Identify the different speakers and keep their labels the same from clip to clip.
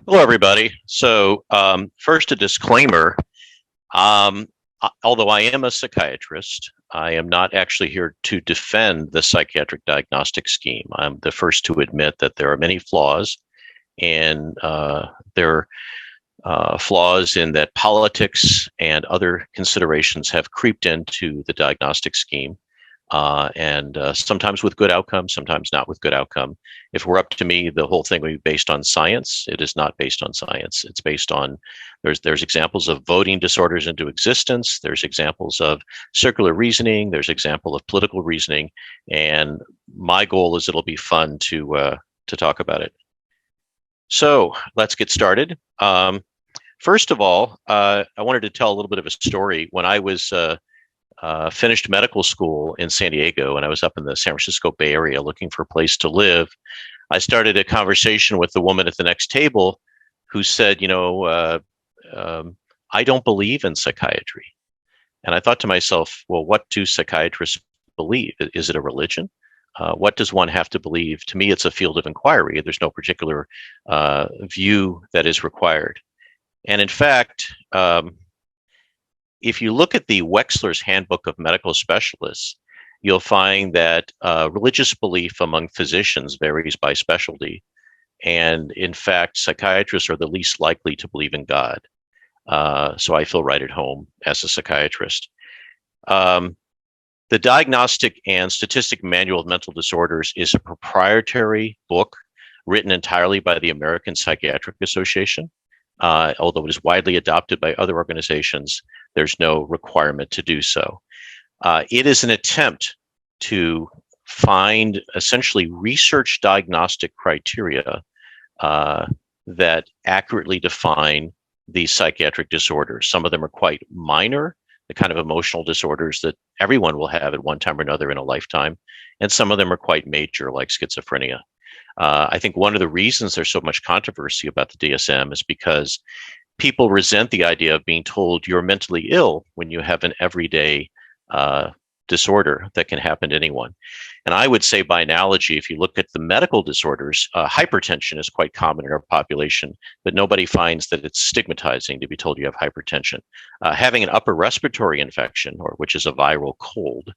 Speaker 1: Hello, everybody. First, a disclaimer. Um, Although I am a psychiatrist, I am not actually here to defend the psychiatric diagnostic scheme. I'm the first to admit that there are many flaws, and there are flaws in that politics and other considerations have creeped into the diagnostic scheme. And sometimes with good outcome, sometimes not with good outcome. If we're up to me, the whole thing would be based on science. It is not based on science. It's based on there's examples of voting disorders into existence. There's examples of circular reasoning. There's example of political reasoning, and my goal is it'll be fun to talk about it. So let's get started. First of all, I wanted to tell a little bit of a story. When I was finished medical school in San Diego, and I was up in the San Francisco Bay Area looking for a place to live, I started a conversation with the woman at the next table who said, I don't believe in psychiatry. And I thought to myself, well, what do psychiatrists believe? Is it a religion? What does one have to believe? To me, it's a field of inquiry. There's no particular view that is required. And in fact, if you look at the Wechsler's Handbook of Medical Specialists, you'll find that religious belief among physicians varies by specialty. And in fact, psychiatrists are the least likely to believe in God. So I feel right at home as a psychiatrist. The Diagnostic and Statistical Manual of Mental Disorders is a proprietary book written entirely by the American Psychiatric Association. Although it is widely adopted by other organizations, there's no requirement to do so. It is an attempt to find essentially research diagnostic criteria that accurately define these psychiatric disorders. Some of them are quite minor, the kind of emotional disorders that everyone will have at one time or another in a lifetime, and some of them are quite major, like schizophrenia. I think one of the reasons there's so much controversy about the DSM is because people resent the idea of being told you're mentally ill when you have an everyday disorder that can happen to anyone. And I would say, by analogy, if you look at the medical disorders, hypertension is quite common in our population, but nobody finds that it's stigmatizing to be told you have hypertension. Having an upper respiratory infection, or which is a viral cold,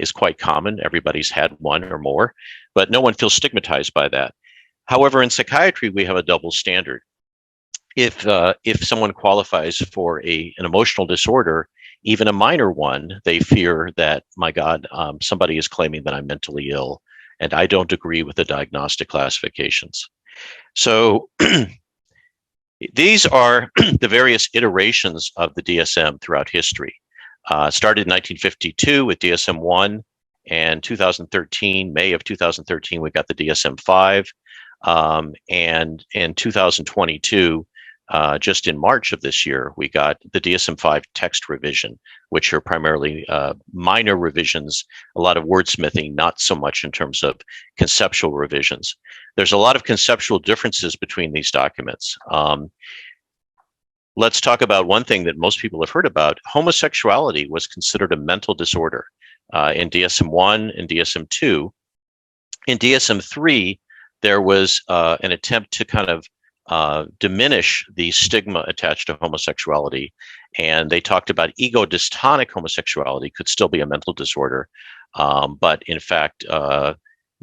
Speaker 1: is quite common. Everybody's had one or more, but no one feels stigmatized by that. However, in psychiatry, we have a double standard. If someone qualifies for an emotional disorder, even a minor one, they fear that, my God, somebody is claiming that I'm mentally ill, and I don't agree with the diagnostic classifications. So these are the various iterations of the DSM throughout history. Started in 1952 with DSM-1, and 2013, May of 2013, we got the DSM-5, and in 2022, just in March of this year, we got the DSM-5 text revision, which are primarily minor revisions, a lot of wordsmithing, not so much in terms of conceptual revisions. There's a lot of conceptual differences between these documents. Let's talk about one thing that most people have heard about. Homosexuality was considered a mental disorder in DSM-1 and DSM-2. In DSM-3, there was an attempt to kind of diminish the stigma attached to homosexuality. And they talked about ego-dystonic homosexuality could still be a mental disorder. But in fact,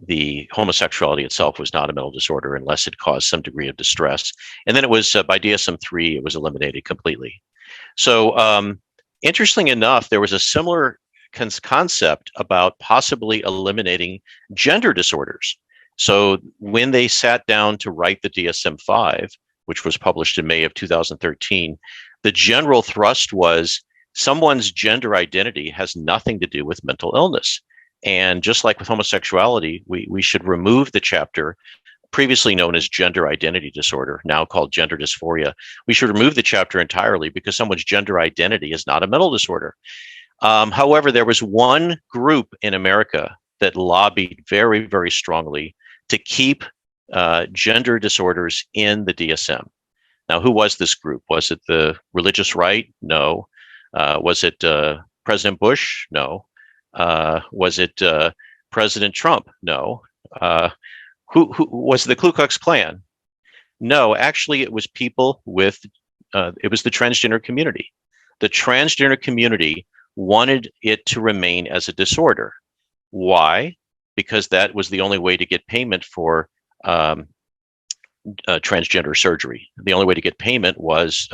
Speaker 1: the homosexuality itself was not a mental disorder unless it caused some degree of distress. And then it was by DSM-3, it was eliminated completely. So interestingly enough, there was a similar concept about possibly eliminating gender disorders. So when they sat down to write the DSM-5, which was published in May of 2013, the general thrust was someone's gender identity has nothing to do with mental illness. And just like with homosexuality, we should remove the chapter previously known as gender identity disorder, now called gender dysphoria. We should remove the chapter entirely because someone's gender identity is not a mental disorder. However, there was one group in America that lobbied very, very strongly to keep gender disorders in the DSM. Now, who was this group? Was it the religious right? No. Was it President Bush? No. Was it President Trump? No. Who was the Ku Klux Klan? No, actually, it was people with, it was the transgender community. The transgender community wanted it to remain as a disorder. Why? Because that was the only way to get payment for transgender surgery. The only way to get payment was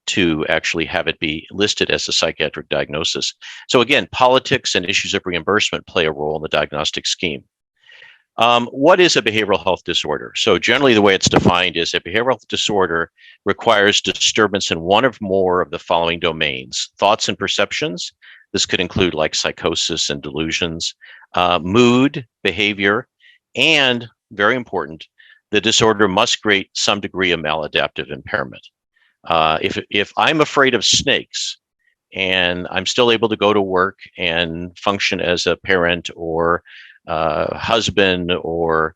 Speaker 1: to actually have it be listed as a psychiatric diagnosis. So again, politics and issues of reimbursement play a role in the diagnostic scheme. What is a behavioral health disorder? So generally the way it's defined is a behavioral health disorder requires disturbance in one or more of the following domains: thoughts and perceptions. This could include like psychosis and delusions, mood, behavior, and very important, the disorder must create some degree of maladaptive impairment. If I'm afraid of snakes and I'm still able to go to work and function as a parent or husband or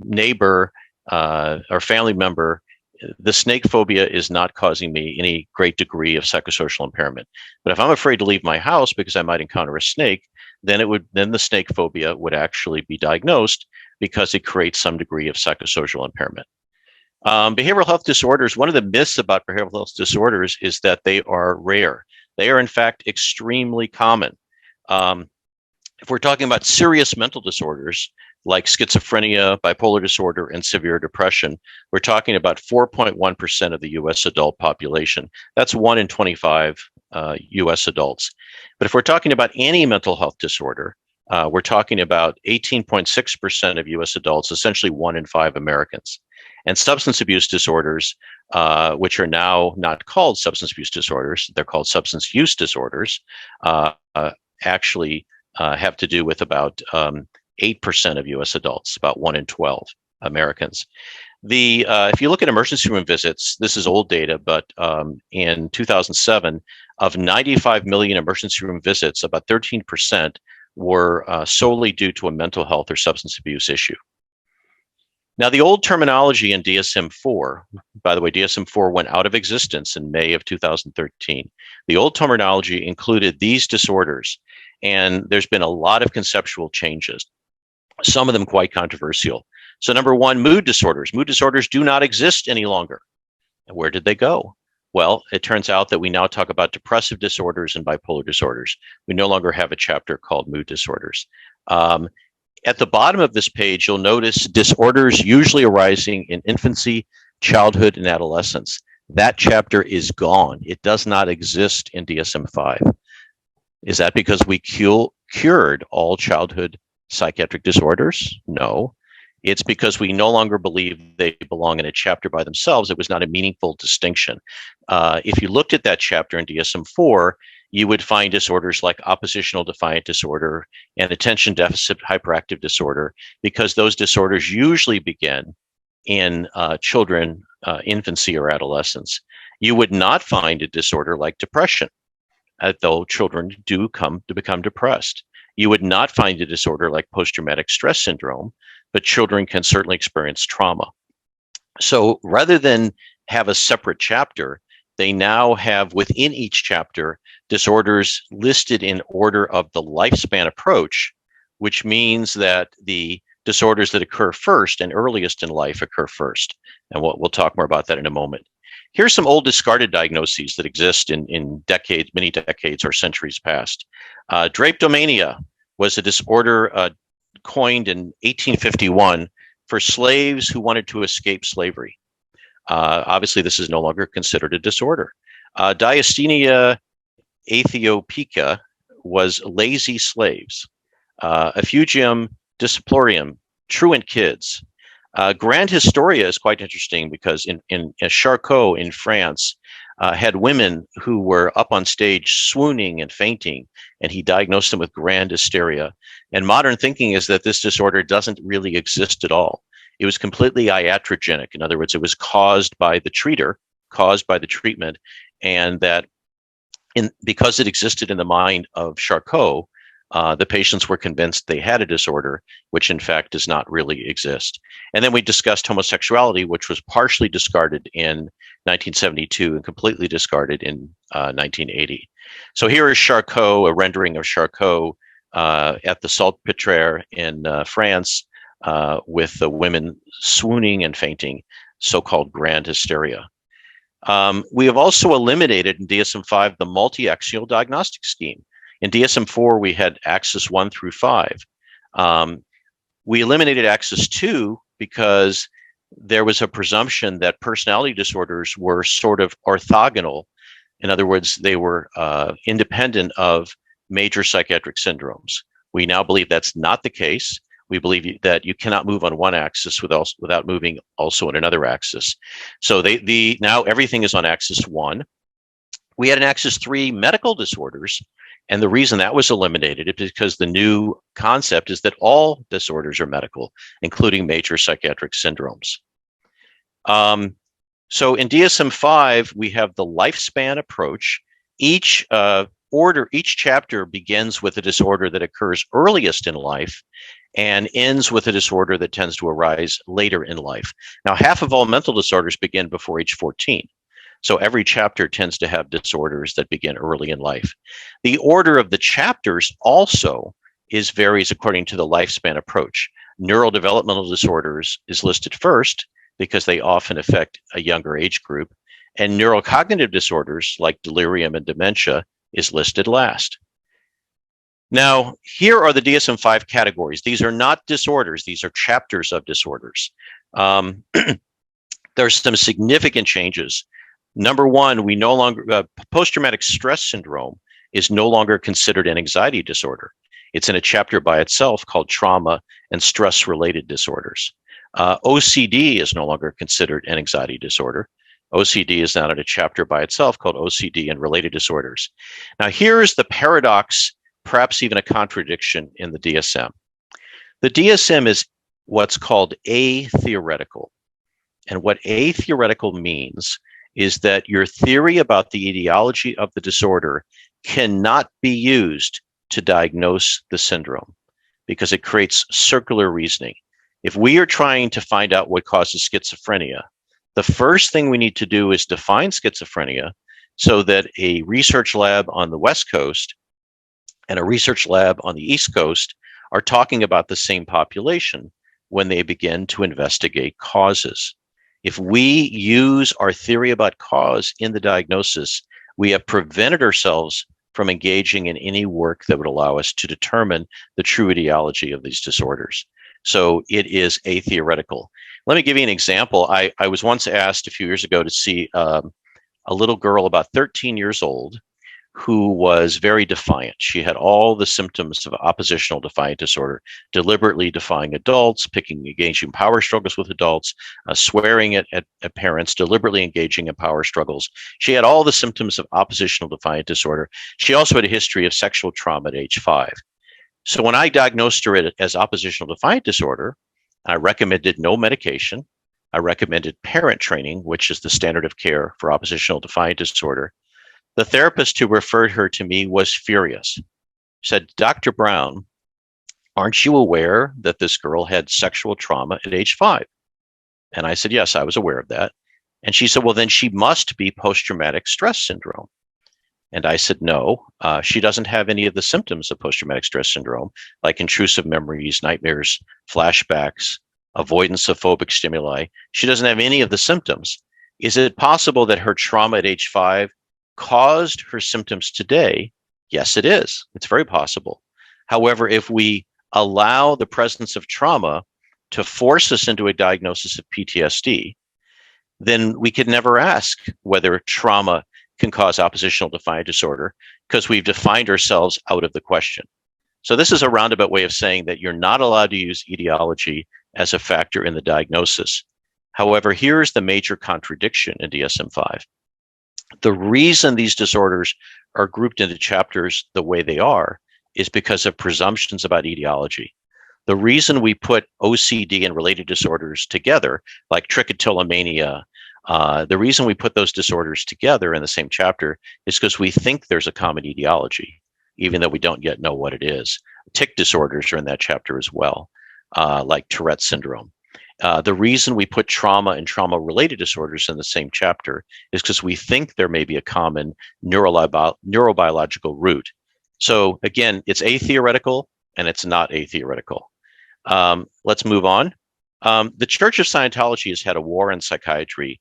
Speaker 1: neighbor or family member, the snake phobia is not causing me any great degree of psychosocial impairment. But if I'm afraid to leave my house because I might encounter a snake, then the snake phobia would actually be diagnosed because it creates some degree of psychosocial impairment. Behavioral health disorders, one of the myths about behavioral health disorders is that they are rare. They are in fact extremely common. If we're talking about serious mental disorders like schizophrenia, bipolar disorder, and severe depression, we're talking about 4.1% of the US adult population. That's 1 in 25 US adults. But if we're talking about any mental health disorder, we're talking about 18.6% of US adults, essentially 1 in 5 Americans. And substance abuse disorders, which are now not called substance abuse disorders, they're called substance use disorders, actually have to do with about 8% of US adults, about 1 in 12 Americans. If you look at emergency room visits, this is old data, but in 2007, of 95 million emergency room visits, about 13% were solely due to a mental health or substance abuse issue. Now, the old terminology in DSM-4, by the way, DSM-4 went out of existence in May of 2013. The old terminology included these disorders, and there's been a lot of conceptual changes, some of them quite controversial. So number one, mood disorders. Mood disorders do not exist any longer. And where did they go? Well, it turns out that we now talk about depressive disorders and bipolar disorders. We no longer have a chapter called mood disorders. At the bottom of this page, you'll notice disorders usually arising in infancy, childhood, and adolescence. That chapter is gone. It does not exist in DSM-5. Is that because we cured all childhood psychiatric disorders? No. It's because we no longer believe they belong in a chapter by themselves. It was not a meaningful distinction. If you looked at that chapter in DSM-4, you would find disorders like oppositional defiant disorder and attention deficit hyperactive disorder, because those disorders usually begin in children, infancy or adolescence. You would not find a disorder like depression, though children do come to become depressed. You would not find a disorder like post-traumatic stress syndrome, but children can certainly experience trauma. So rather than have a separate chapter, they now have within each chapter disorders listed in order of the lifespan approach, which means that the disorders that occur first and earliest in life occur first. And we'll talk more about that in a moment. Here's some old discarded diagnoses that exist in decades, many decades or centuries past. Drapetomania was a disorder coined in 1851 for slaves who wanted to escape slavery. Obviously, this is no longer considered a disorder. Diasthenia aethiopica was lazy slaves. Effugium disciplorium, truant kids. Grand Historia is quite interesting because in Charcot in France had women who were up on stage swooning and fainting, and he diagnosed them with grand hysteria. And modern thinking is that this disorder doesn't really exist at all. It was completely iatrogenic. In other words, it was caused by the treater, caused by the treatment, and that because it existed in the mind of Charcot, the patients were convinced they had a disorder, which in fact does not really exist. And then we discussed homosexuality, which was partially discarded in 1972 and completely discarded in 1980. So here is Charcot, a rendering of Charcot at the Salpêtrière in France. with the women swooning and fainting, so-called grand hysteria. We have also eliminated in DSM-5 the multi-axial diagnostic scheme. In DSM-4, we had axis 1 through 5. We eliminated axis 2 because there was a presumption that personality disorders were sort of orthogonal. In other words, they were independent of major psychiatric syndromes. We now believe that's not the case. We believe that you cannot move on one axis without moving also on another axis. So now everything is on axis 1. We had an axis 3 medical disorders. And the reason that was eliminated is because the new concept is that all disorders are medical, including major psychiatric syndromes. So in DSM-5, we have the lifespan approach. Each chapter begins with a disorder that occurs earliest in life and ends with a disorder that tends to arise later in life. Now, half of all mental disorders begin before age 14. So every chapter tends to have disorders that begin early in life. The order of the chapters also varies according to the lifespan approach. Neurodevelopmental disorders is listed first because they often affect a younger age group, and neurocognitive disorders like delirium and dementia is listed last. Now, here are the DSM-5 categories. These are not disorders. These are chapters of disorders. There's some significant changes. Number one, we no longer, post-traumatic stress syndrome is no longer considered an anxiety disorder. It's in a chapter by itself called trauma and stress-related disorders. OCD is no longer considered an anxiety disorder. OCD is now in a chapter by itself called OCD and related disorders. Now, here's the paradox, perhaps even a contradiction in the DSM. The DSM is what's called atheoretical. And what atheoretical means is that your theory about the etiology of the disorder cannot be used to diagnose the syndrome because it creates circular reasoning. If we are trying to find out what causes schizophrenia, the first thing we need to do is define schizophrenia so that a research lab on the West Coast and a research lab on the East Coast are talking about the same population when they begin to investigate causes. If we use our theory about cause in the diagnosis, we have prevented ourselves from engaging in any work that would allow us to determine the true etiology of these disorders. So it is atheoretical. Let me give you an example. I was once asked a few years ago to see a little girl about 13 years old who was very defiant. She had all the symptoms of oppositional defiant disorder, deliberately defying adults, engaging in power struggles with adults, swearing at parents, deliberately engaging in power struggles. She had all the symptoms of oppositional defiant disorder. She also had a history of sexual trauma at age 5. So when I diagnosed her as oppositional defiant disorder, I recommended no medication. I recommended parent training, which is the standard of care for oppositional defiant disorder. The therapist who referred her to me was furious. She said, "Dr. Brown, aren't you aware that this girl had sexual trauma at age 5? And I said, yes, I was aware of that. And she said, well, then she must be post-traumatic stress syndrome. And I said, no, she doesn't have any of the symptoms of post-traumatic stress syndrome, like intrusive memories, nightmares, flashbacks, avoidance of phobic stimuli. She doesn't have any of the symptoms. Is it possible that her trauma at age 5 caused her symptoms today? Yes, it is. It's very possible. However, if we allow the presence of trauma to force us into a diagnosis of PTSD, then we could never ask whether trauma can cause oppositional defiant disorder because we've defined ourselves out of the question. So this is a roundabout way of saying that you're not allowed to use etiology as a factor in the diagnosis. However, here's the major contradiction in DSM-5. The reason these disorders are grouped into chapters the way they are is because of presumptions about etiology. The reason we put OCD and related disorders together, like trichotillomania, the reason we put those disorders together in the same chapter is because we think there's a common etiology, even though we don't yet know what it is. Tic disorders are in that chapter as well, like Tourette syndrome. The reason we put trauma and trauma-related disorders in the same chapter is because we think there may be a common neurobiological root. So again, it's atheoretical and it's not atheoretical. Let's move on. The Church of Scientology has had a war on psychiatry.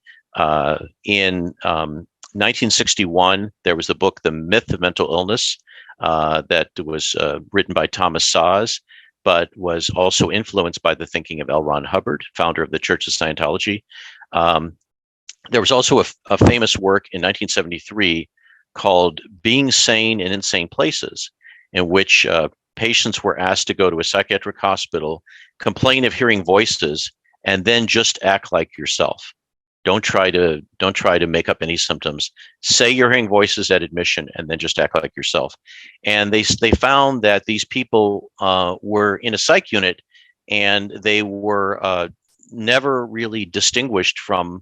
Speaker 1: In 1961, there was the book, The Myth of Mental Illness, that was written by Thomas Szasz, but was also influenced by the thinking of L. Ron Hubbard, founder of the Church of Scientology. There was also a famous work in 1973 called Being Sane in Insane Places, in which patients were asked to go to a psychiatric hospital, complain of hearing voices, and then just act like yourself. Don't try to make up any symptoms. Say you're hearing voices at admission, and then just act like yourself. And they found that these people were in a psych unit, and they were never really distinguished from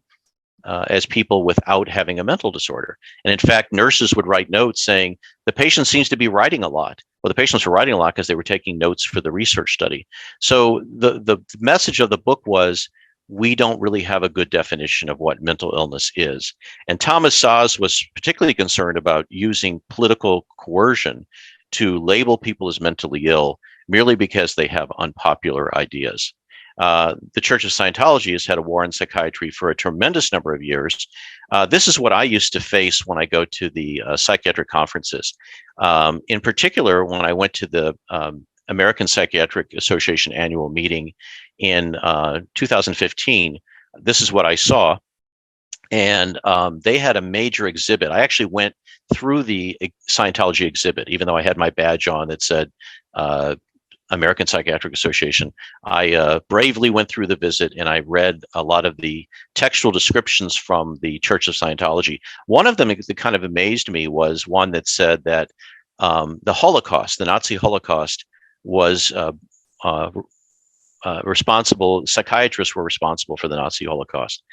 Speaker 1: as people without having a mental disorder. And in fact, nurses would write notes saying the patient seems to be writing a lot. Well, the patients were writing a lot because they were taking notes for the research study. So the message of the book was, we don't really have a good definition of what mental illness is. And Thomas Szasz was particularly concerned about using political coercion to label people as mentally ill merely because they have unpopular ideas. The Church of Scientology has had a war on psychiatry for a tremendous number of years. This is what I used to face when I go to the psychiatric conferences. In particular, when I went to the American Psychiatric Association annual meeting in 2015, this is what I saw. And they had a major exhibit. I actually went through the Scientology exhibit, even though I had my badge on that said American Psychiatric Association. I bravely went through the visit, and I read a lot of the textual descriptions from the Church of Scientology. One of them that kind of amazed me was one that said that the Holocaust, the Nazi Holocaust, was responsible. Psychiatrists were responsible for the Nazi Holocaust.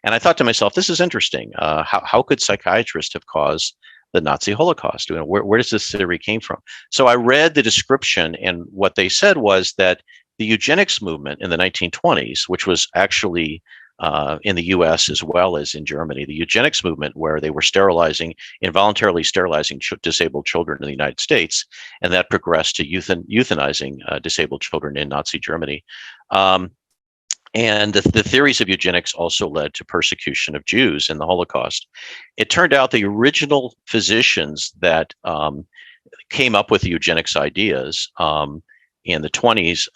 Speaker 1: And I thought to myself, this is interesting. How could psychiatrists have caused the Nazi Holocaust? Where does this theory came from? So I read the description, and what they said was that the eugenics movement in the 1920s, which was actually in the US as well as in Germany, the eugenics movement, where they were involuntarily sterilizing disabled children in the United States, and that progressed to euthanizing disabled children in Nazi Germany. And the theories of eugenics also led to persecution of Jews in the Holocaust. It turned out the original physicians that came up with the eugenics ideas in the 20s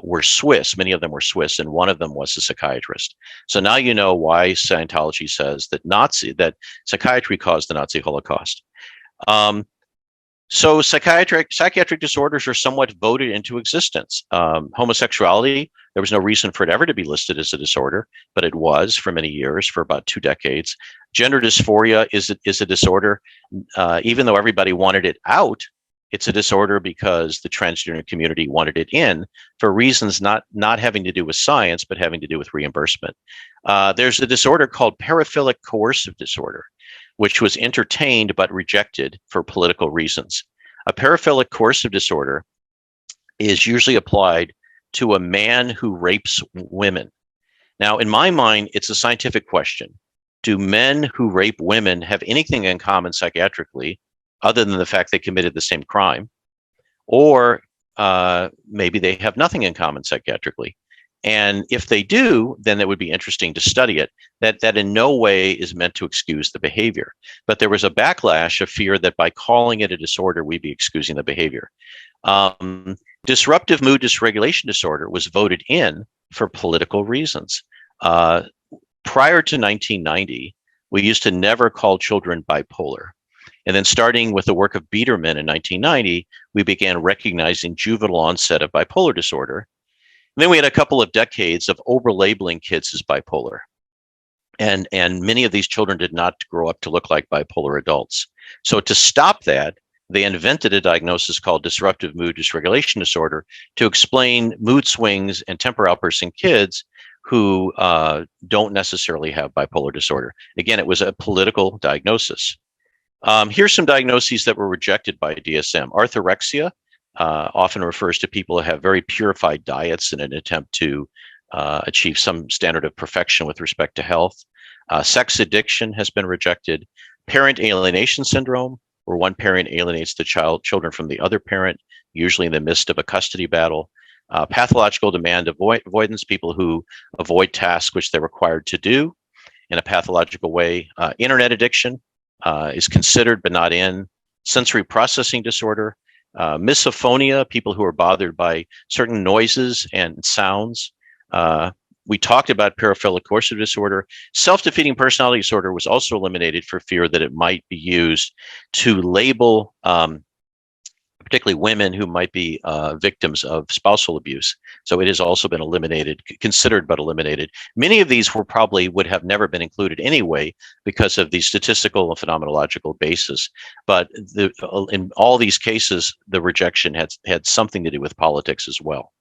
Speaker 1: were Swiss. Many of them were Swiss, and one of them was a psychiatrist. So now you know why Scientology says that psychiatry caused the Nazi Holocaust. So psychiatric disorders are somewhat voted into existence. Homosexuality, there was no reason for it ever to be listed as a disorder, but it was for many years, for about 2 decades. Gender dysphoria is a disorder. Even though everybody wanted it out, it's a disorder because the transgender community wanted it in for reasons not having to do with science, but having to do with reimbursement. There's a disorder called paraphilic coercive disorder, which was entertained but rejected for political reasons. A paraphilic coercive disorder is usually applied to a man who rapes women. Now, in my mind, it's a scientific question. Do men who rape women have anything in common psychiatrically other than the fact they committed the same crime? Or maybe they have nothing in common psychiatrically. And if they do, then it would be interesting to study it. That in no way is meant to excuse the behavior. But there was a backlash of fear that by calling it a disorder, we'd be excusing the behavior. Disruptive mood dysregulation disorder was voted in for political reasons. Prior to 1990, we used to never call children bipolar. And then starting with the work of Biederman in 1990, we began recognizing juvenile onset of bipolar disorder. And then we had a couple of decades of over-labeling kids as bipolar. And many of these children did not grow up to look like bipolar adults. So to stop that, they invented a diagnosis called disruptive mood dysregulation disorder to explain mood swings and temper outbursts in kids who don't necessarily have bipolar disorder. Again, it was a political diagnosis. Here's some diagnoses that were rejected by DSM. Orthorexia often refers to people who have very purified diets in an attempt to achieve some standard of perfection with respect to health. Sex addiction has been rejected. Parent alienation syndrome, where one parent alienates the children from the other parent, usually in the midst of a custody battle. Pathological demand avoidance, people who avoid tasks which they're required to do in a pathological way. Internet addiction is considered but not in. Sensory processing disorder. Misophonia, people who are bothered by certain noises and sounds. We talked about paraphilic coercive disorder. Self-defeating personality disorder was also eliminated for fear that it might be used to label particularly women who might be victims of spousal abuse. So it has also been eliminated, considered but eliminated. Many of these would have never been included anyway because of the statistical and phenomenological basis. But in all these cases, the rejection had something to do with politics as well.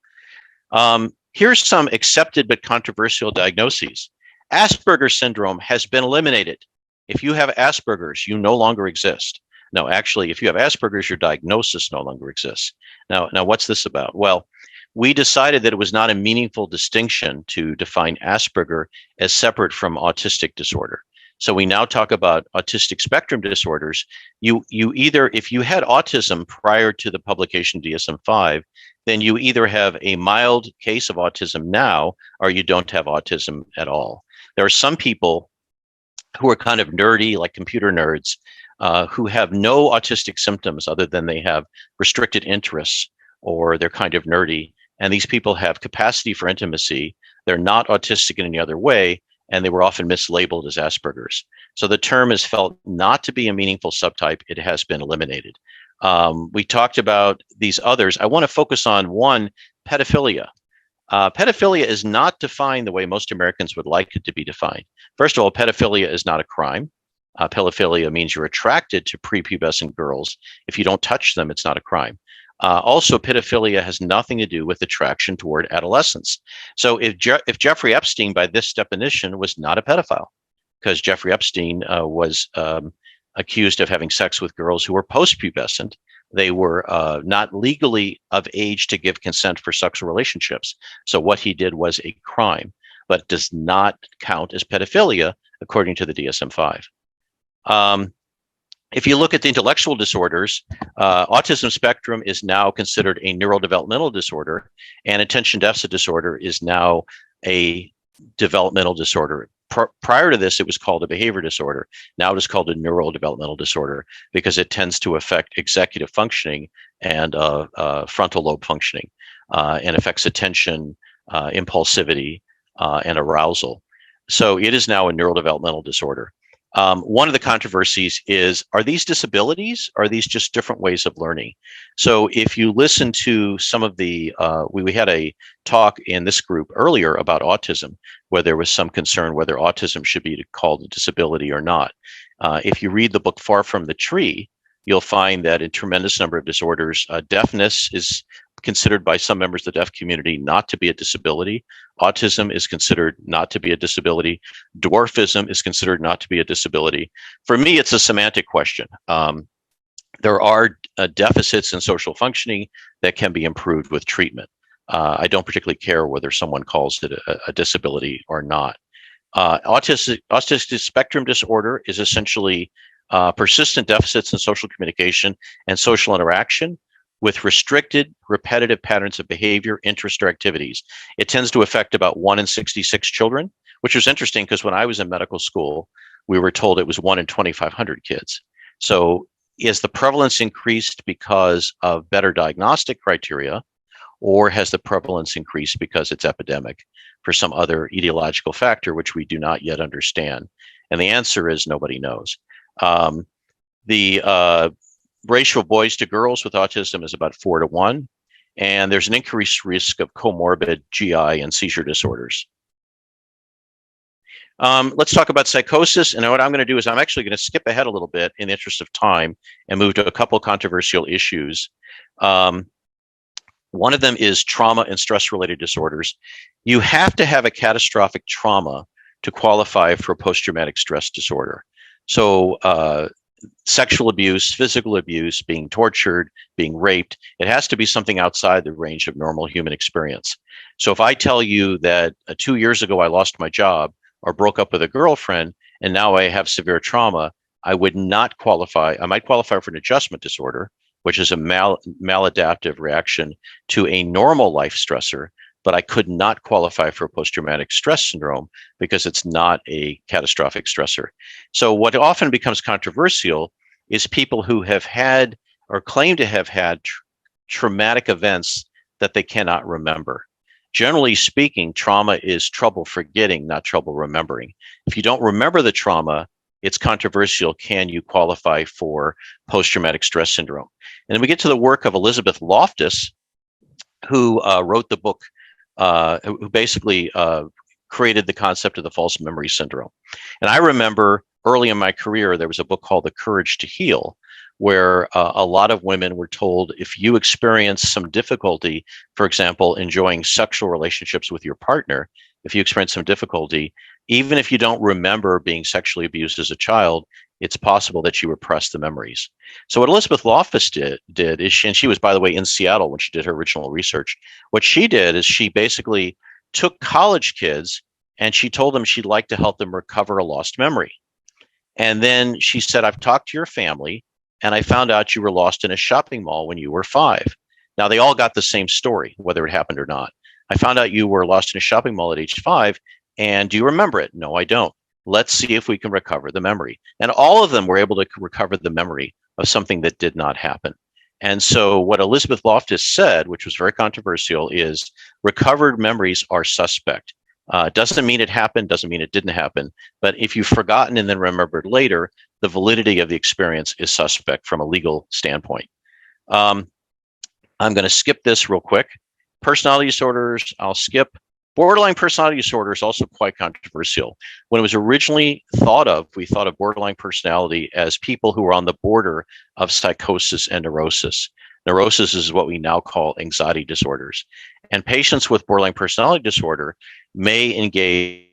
Speaker 1: Here's some accepted but controversial diagnoses. Asperger's syndrome has been eliminated. If you have Asperger's, you no longer exist. No, actually, if you have Asperger's, your diagnosis no longer exists. Now, what's this about? Well, we decided that it was not a meaningful distinction to define Asperger as separate from autistic disorder. So we now talk about autistic spectrum disorders. You either, if you had autism prior to the publication DSM-5, then you either have a mild case of autism now, or you don't have autism at all. There are some people who are kind of nerdy, like computer nerds, who have no autistic symptoms other than they have restricted interests or they're kind of nerdy. And these people have capacity for intimacy. They're not autistic in any other way, and they were often mislabeled as Asperger's. So the term is felt not to be a meaningful subtype. It has been eliminated. We talked about these others. I want to focus on one, pedophilia. Pedophilia is not defined the way most Americans would like it to be defined. First of all, pedophilia is not a crime. Pedophilia means you're attracted to prepubescent girls. If you don't touch them, it's not a crime. Also, pedophilia has nothing to do with attraction toward adolescents. So if Jeffrey Epstein, by this definition, was not a pedophile, because Jeffrey Epstein was accused of having sex with girls who were post-pubescent, they were not legally of age to give consent for sexual relationships. So what he did was a crime, but does not count as pedophilia according to the DSM-5. If you look at the intellectual disorders, autism spectrum is now considered a neurodevelopmental disorder, and attention deficit disorder is now a developmental disorder. Prior to this, it was called a behavior disorder. Now it is called a neurodevelopmental disorder because it tends to affect executive functioning and frontal lobe functioning, and affects attention, impulsivity, and arousal. So it is now a neurodevelopmental disorder. One of the controversies is, are these disabilities? Or are these just different ways of learning? So if you listen to some of the, we had a talk in this group earlier about autism, where there was some concern whether autism should be called a disability or not. If you read the book Far From the Tree, you'll find that in a tremendous number of disorders, deafness is considered by some members of the deaf community not to be a disability. Autism is considered not to be a disability. Dwarfism is considered not to be a disability. For me, it's a semantic question. There are deficits in social functioning that can be improved with treatment. I don't particularly care whether someone calls it a disability or not. Autistic spectrum disorder is essentially persistent deficits in social communication and social interaction with restricted, repetitive patterns of behavior, interest, or activities. It tends to affect about 1 in 66 children, which was interesting because when I was in medical school, we were told it was 1 in 2,500 kids. So is the prevalence increased because of better diagnostic criteria, or has the prevalence increased because it's epidemic for some other etiological factor, which we do not yet understand? And the answer is nobody knows. The ratio of boys to girls with autism is about 4 to 1, and there's an increased risk of comorbid GI and seizure disorders. Let's talk about psychosis. And what I'm going to do is I'm actually going to skip ahead a little bit in the interest of time and move to a couple of controversial issues. One of them is trauma and stress-related disorders. You have to have a catastrophic trauma to qualify for post-traumatic stress disorder. So sexual abuse, physical abuse, being tortured, being raped, it has to be something outside the range of normal human experience. So if I tell you that 2 years ago I lost my job or broke up with a girlfriend and now I have severe trauma, I would not qualify. I might qualify for an adjustment disorder which is a maladaptive reaction to a normal life stressor, but I could not qualify for post-traumatic stress syndrome because it's not a catastrophic stressor. So what often becomes controversial is people who have had or claim to have had traumatic events that they cannot remember. Generally speaking, trauma is trouble forgetting, not trouble remembering. If you don't remember the trauma, it's controversial. Can you qualify for post-traumatic stress syndrome? And then we get to the work of Elizabeth Loftus, who wrote the book, who basically created the concept of the false memory syndrome. And I remember early in my career, there was a book called The Courage to Heal, where a lot of women were told if you experience some difficulty, for example, enjoying sexual relationships with your partner, if you experience some difficulty, even if you don't remember being sexually abused as a child, it's possible that you repress the memories. So what Elizabeth Loftus did is, and she was, by the way, in Seattle when she did her original research, what she did is she basically took college kids and she told them she'd like to help them recover a lost memory. And then she said, I've talked to your family and I found out you were lost in a shopping mall when you were 5. Now, they all got the same story, whether it happened or not. I found out you were lost in a shopping mall at age 5. And do you remember it? No, I don't. Let's see if we can recover the memory. And all of them were able to recover the memory of something that did not happen. And so what Elizabeth Loftus said, which was very controversial, is recovered memories are suspect. Doesn't mean it happened, doesn't mean it didn't happen. But if you've forgotten and then remembered later, the validity of the experience is suspect from a legal standpoint. I'm going to skip this real quick. Personality disorders, I'll skip. Borderline personality disorder is also quite controversial. When it was originally thought of, we thought of borderline personality as people who are on the border of psychosis and neurosis. Neurosis is what we now call anxiety disorders. And patients with borderline personality disorder may engage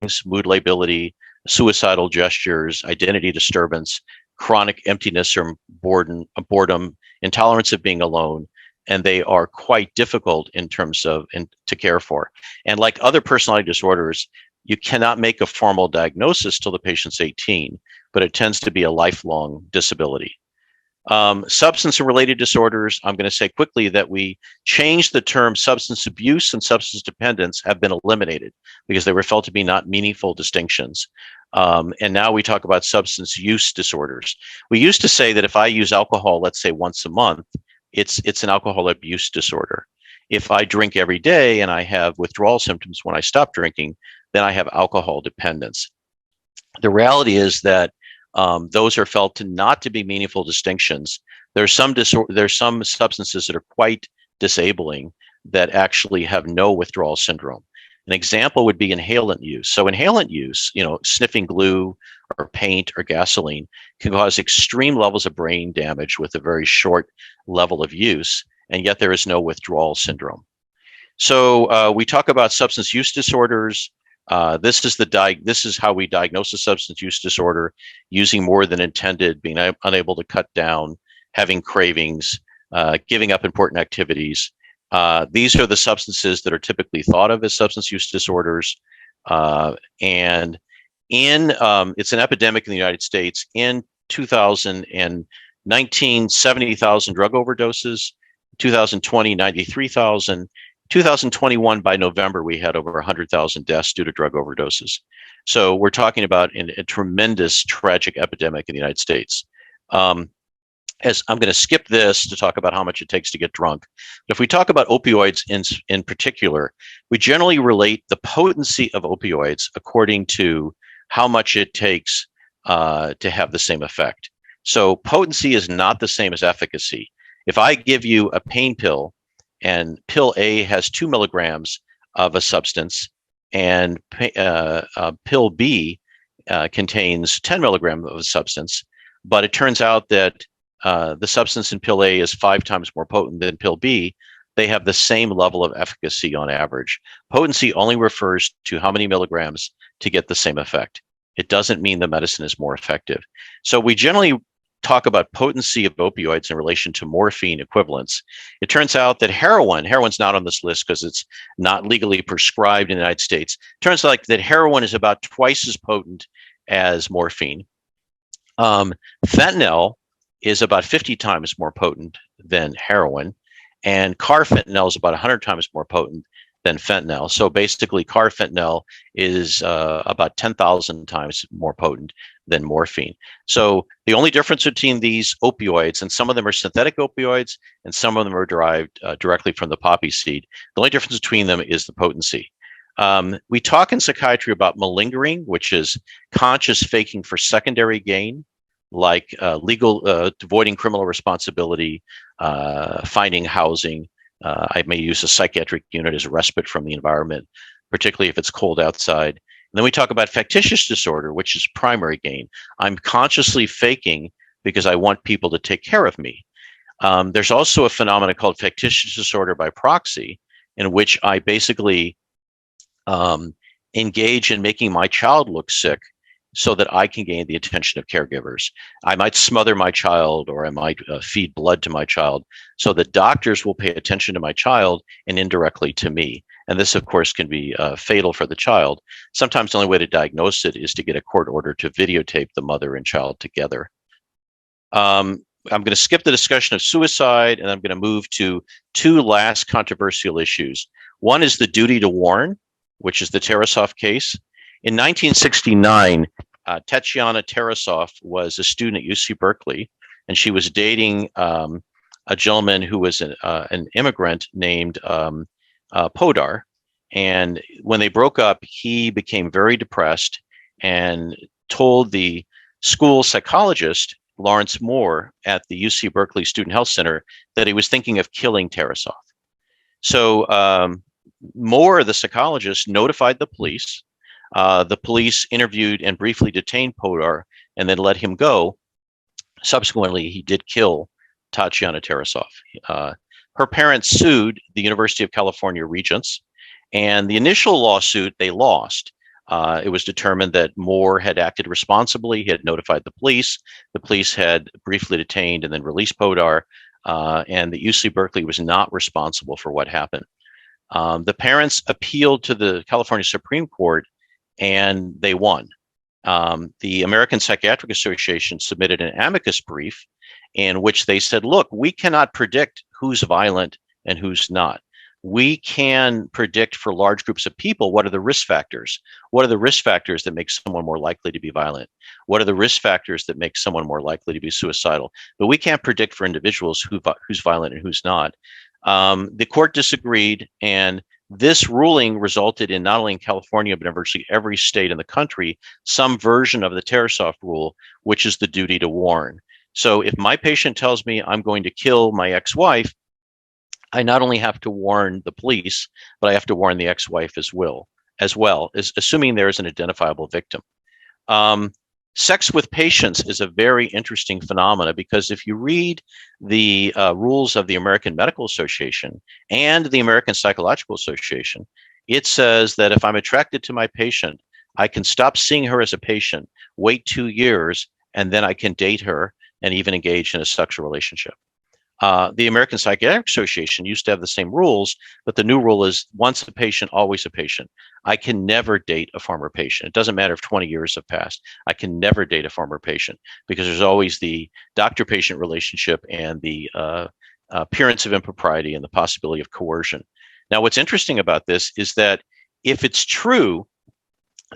Speaker 1: in mood lability, suicidal gestures, identity disturbance, chronic emptiness or boredom, intolerance of being alone, and they are quite difficult in terms of to care for. And like other personality disorders, you cannot make a formal diagnosis till the patient's 18, but it tends to be a lifelong disability. Substance and related disorders, I'm going to say quickly that we changed the term substance abuse and substance dependence have been eliminated because they were felt to be not meaningful distinctions. And now we talk about substance use disorders. We used to say that if I use alcohol, let's say once a month, it's an alcohol abuse disorder. If I drink every day and I have withdrawal symptoms when I stop drinking, then I have alcohol dependence. The reality is that those are felt to not to be meaningful distinctions. There's some substances that are quite disabling that actually have no withdrawal syndrome. An example would be inhalant use. So inhalant use, sniffing glue or paint or gasoline can cause extreme levels of brain damage with a very short level of use, and yet there is no withdrawal syndrome. So we talk about substance use disorders. This is how we diagnose a substance use disorder: using more than intended, being unable to cut down, having cravings, giving up important activities. These are the substances that are typically thought of as substance use disorders. And it's an epidemic in the United States. In 2019, 70,000 drug overdoses. 2020, 93,000. 2021, by November, we had over 100,000 deaths due to drug overdoses. So we're talking about a tremendous tragic epidemic in the United States. As I'm going to skip this to talk about how much it takes to get drunk. But if we talk about opioids in particular, we generally relate the potency of opioids according to how much it takes to have the same effect. So potency is not the same as efficacy. If I give you a pain pill and pill A has 2 milligrams of a substance and pill B contains 10 milligrams of a substance, but it turns out that the substance in pill A is 5 times more potent than pill B, they have the same level of efficacy on average. Potency only refers to how many milligrams to get the same effect. It doesn't mean the medicine is more effective. So we generally talk about potency of opioids in relation to morphine equivalents. It turns out that heroin's not on this list because it's not legally prescribed in the United States. Turns out that heroin is about twice as potent as morphine. Fentanyl is about 50 times more potent than heroin, and carfentanil is about 100 times more potent than fentanyl. So basically, carfentanil is about 10,000 times more potent than morphine. So the only difference between these opioids, and some of them are synthetic opioids, and some of them are derived directly from the poppy seed, the only difference between them is the potency. We talk in psychiatry about malingering, which is conscious faking for secondary gain, like avoiding criminal responsibility, finding housing. I may use a psychiatric unit as a respite from the environment, particularly if it's cold outside. And then we talk about factitious disorder, which is primary gain. I'm consciously faking because I want people to take care of me. There's also a phenomenon called factitious disorder by proxy, in which I basically engage in making my child look sick so that I can gain the attention of caregivers. I might smother my child, or I might feed blood to my child so that doctors will pay attention to my child and indirectly to me. And this, of course, can be fatal for the child. Sometimes the only way to diagnose it is to get a court order to videotape the mother and child together. I'm going to skip the discussion of suicide, and I'm going to move to two last controversial issues. One is the duty to warn, which is the Tarasov case. In 1969, Tatiana Tarasov was a student at UC Berkeley, and she was dating a gentleman who was an immigrant named Podar. And when they broke up, he became very depressed and told the school psychologist, Lawrence Moore, at the UC Berkeley Student Health Center, that he was thinking of killing Tarasov. So Moore, the psychologist, notified the police. The police interviewed and briefly detained Podar and then let him go. Subsequently, he did kill Tatiana Tarasov. Her parents sued the University of California Regents, and the initial lawsuit they lost. It was determined that Moore had acted responsibly. He had notified the police. The police had briefly detained and then released Podar, and the UC Berkeley was not responsible for what happened. The parents appealed to the California Supreme Court, and they won. The American Psychiatric Association submitted an amicus brief in which they said, look, we cannot predict who's violent and who's not. We can predict for large groups of people what are the risk factors. What are the risk factors that make someone more likely to be violent? What are the risk factors that make someone more likely to be suicidal? But we can't predict for individuals who's violent and who's not. The court disagreed, and this ruling resulted in, not only in California, but in virtually every state in the country, some version of the Tarasov rule, which is the duty to warn. So if my patient tells me I'm going to kill my ex-wife, I not only have to warn the police, but I have to warn the ex-wife as well, assuming there is an identifiable victim. Sex with patients is a very interesting phenomena, because if you read the rules of the American Medical Association and the American Psychological Association, it says that if I'm attracted to my patient, I can stop seeing her as a patient, wait 2 years, and then I can date her and even engage in a sexual relationship. The American Psychiatric Association used to have the same rules, but the new rule is once a patient, always a patient. I can never date a former patient. It doesn't matter if 20 years have passed. I can never date a former patient, because there's always the doctor-patient relationship and the appearance of impropriety and the possibility of coercion. Now, what's interesting about this is that if it's true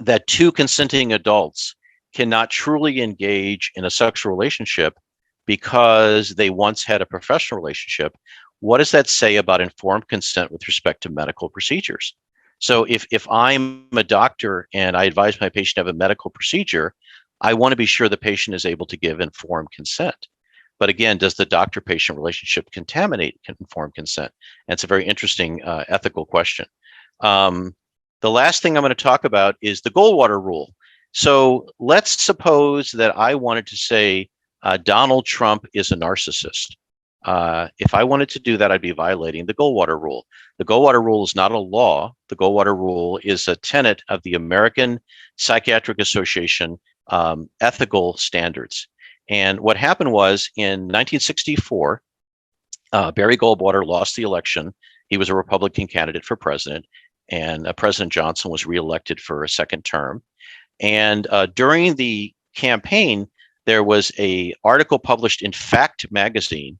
Speaker 1: that two consenting adults cannot truly engage in a sexual relationship because they once had a professional relationship, what does that say about informed consent with respect to medical procedures? So if I'm a doctor and I advise my patient to have a medical procedure, I want to be sure the patient is able to give informed consent. But again, does the doctor-patient relationship contaminate informed consent? And it's a very interesting ethical question. The last thing I'm going to talk about is the Goldwater rule. So let's suppose that I wanted to say Donald Trump is a narcissist. If I wanted to do that, I'd be violating the Goldwater rule. The Goldwater rule is not a law. The Goldwater rule is a tenet of the American Psychiatric Association ethical standards. And what happened was, in 1964, Barry Goldwater lost the election. He was a Republican candidate for president, and President Johnson was reelected for a second term. And during the campaign, there was a article published in Fact magazine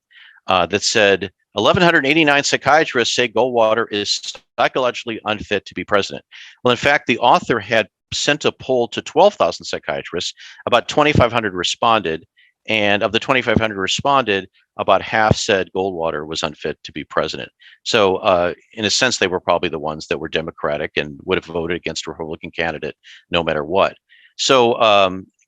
Speaker 1: that said 1,189 psychiatrists say Goldwater is psychologically unfit to be president. Well, in fact, the author had sent a poll to 12,000 psychiatrists. About 2,500 responded. And of the 2,500 responded, about half said Goldwater was unfit to be president. So in a sense, they were probably the ones that were Democratic and would have voted against a Republican candidate no matter what. So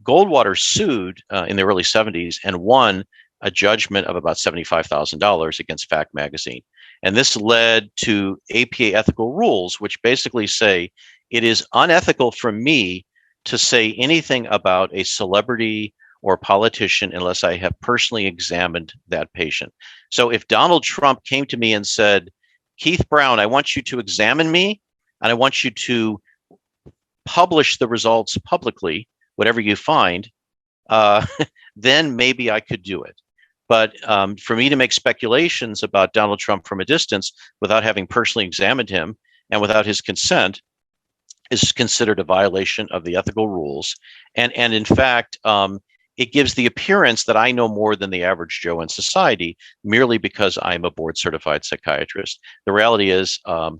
Speaker 1: Goldwater sued in the early 70s and won a judgment of about $75,000 against Fact magazine. And this led to APA ethical rules, which basically say it is unethical for me to say anything about a celebrity or politician unless I have personally examined that patient. So if Donald Trump came to me and said, Keith Brown, I want you to examine me and I want you to publish the results publicly, whatever you find, then maybe I could do it. But for me to make speculations about Donald Trump from a distance without having personally examined him and without his consent is considered a violation of the ethical rules. And in fact, it gives the appearance that I know more than the average Joe in society merely because I'm a board certified psychiatrist. The reality is I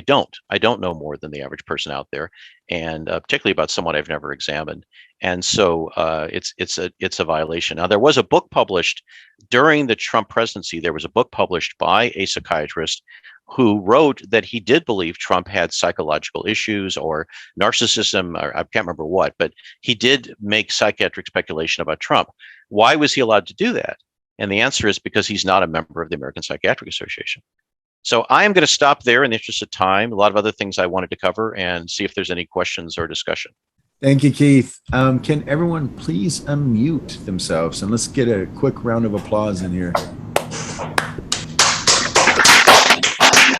Speaker 1: don't know more than the average person out there, and particularly about someone I've never examined. And so it's a violation. Now, there was a book published during the Trump presidency. There was a book published by a psychiatrist who wrote that he did believe Trump had psychological issues or narcissism, or I can't remember what, but he did make psychiatric speculation about Trump. Why was he allowed to do that? And the answer is because he's not a member of the American Psychiatric Association. So I am going to stop there in the interest of time. A lot of other things I wanted to cover and see if there's any questions or discussion.
Speaker 2: Thank you, Keith. Can everyone please unmute themselves and let's get a quick round of applause in here.